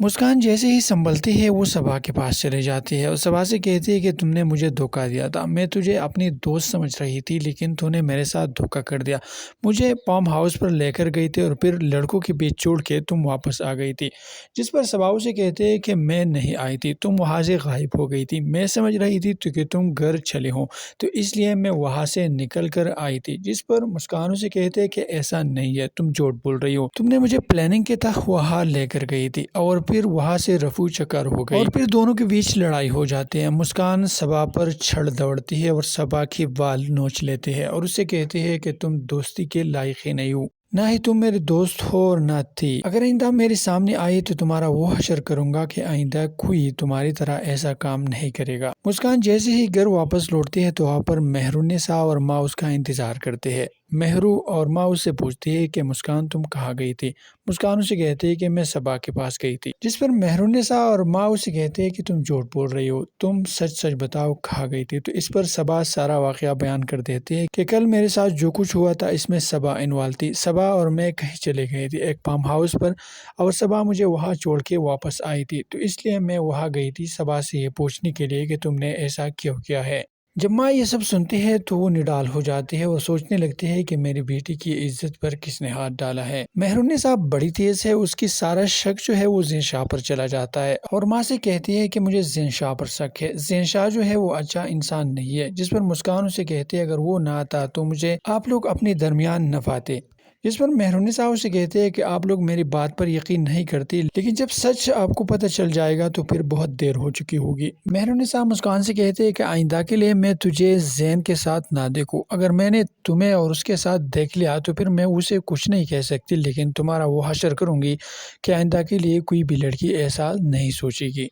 مسکان جیسے ہی سنبھلتی ہے وہ صبا کے پاس چلے جاتی ہے اور صبا سے کہتی ہے کہ تم نے مجھے دھوکہ دیا تھا، میں تجھے اپنی دوست سمجھ رہی تھی لیکن تو نے میرے ساتھ دھوکہ کر دیا، مجھے فارم ہاؤس پر لے کر گئی تھی اور پھر لڑکوں کے بیچ چھوڑ کے تم واپس آ گئی تھی۔ جس پر صبا سے کہتے ہیں کہ میں نہیں آئی تھی، تم وہاں سے غائب ہو گئی تھی، میں سمجھ رہی تھی کہ تم گھر چلے ہو تو اس لیے میں وہاں سے نکل کر آئی تھی۔ جس پر مسکان سے کہتے ہیں کہ ایسا نہیں ہے، تم جھوٹ بول رہی ہو، تم نے مجھے پلاننگ کے تحت وہاں لے کر گئی تھی اور پھر وہاں سے رفو چکر ہو گئی اور پھر دونوں کے بیچ لڑائی ہو جاتی ہے۔ مسکان صبا پر چھڑ دوڑتی ہے اور صبا کی بال نوچ لیتے ہیں اور اسے کہتے ہیں کہ تم دوستی کے لائق ہی نہیں ہو، نہ ہی تم میرے دوست ہو اور نہ تھی، اگر آئندہ میرے سامنے آئی تو تمہارا وہ حشر کروں گا کہ آئندہ کوئی تمہاری طرح ایسا کام نہیں کرے گا۔ مسکان جیسے ہی گھر واپس لوٹتی ہے تو وہاں پر مہرالنساء اور ماں اس کا انتظار کرتے ہیں۔ مہرو اور ماں اس سے پوچھتی ہے کہ مسکان تم کہاں گئی تھی؟ مسکان اسے کہتے ہے کہ میں صبا کے پاس گئی تھی۔ جس پر مہرالنساء اور ماں اسے کہتے ہیں کہ تم جھوٹ بول رہی ہو، تم سچ سچ بتاؤ کہاں گئی تھی؟ تو اس پر صبا سارا واقعہ بیان کر دیتے ہیں کہ کل میرے ساتھ جو کچھ ہوا تھا اس میں صبا انوالو تھی، صبا اور میں کہیں چلے گئے تھے ایک فارم ہاؤس پر اور صبا مجھے وہاں چھوڑ کے واپس آئی تھی، تو اس لیے میں وہاں گئی تھی صبا سے یہ پوچھنے کے لیے کہ تم نے ایسا کیوں کیا ہے۔ جب ماں یہ سب سنتی ہے تو وہ نڈال ہو جاتی ہے اور سوچنے لگتی ہے کہ میری بیٹی کی عزت پر کس نے ہاتھ ڈالا ہے۔ مہرالنساء بڑی تیز ہے، اس کی سارا شک جو ہے وہ زین شاہ پر چلا جاتا ہے اور ماں سے کہتی ہے کہ مجھے زین شاہ پر شک ہے، زین شاہ جو ہے وہ اچھا انسان نہیں ہے۔ جس پر مسکان اسے کہتی ہے اگر وہ نہ آتا تو مجھے آپ لوگ اپنے درمیان نہ پاتے۔ جس پر مہرالنساء سے کہتے ہیں کہ آپ لوگ میری بات پر یقین نہیں کرتی، لیکن جب سچ آپ کو پتہ چل جائے گا تو پھر بہت دیر ہو چکی ہوگی۔ مہرالنساء مسکان سے کہتے ہیں کہ آئندہ کے لیے میں تجھے زین کے ساتھ نہ دیکھوں، اگر میں نے تمہیں اور اس کے ساتھ دیکھ لیا تو پھر میں اسے کچھ نہیں کہہ سکتی، لیکن تمہارا وہ حشر کروں گی کہ آئندہ کے لیے کوئی بھی لڑکی ایسا نہیں سوچے گی۔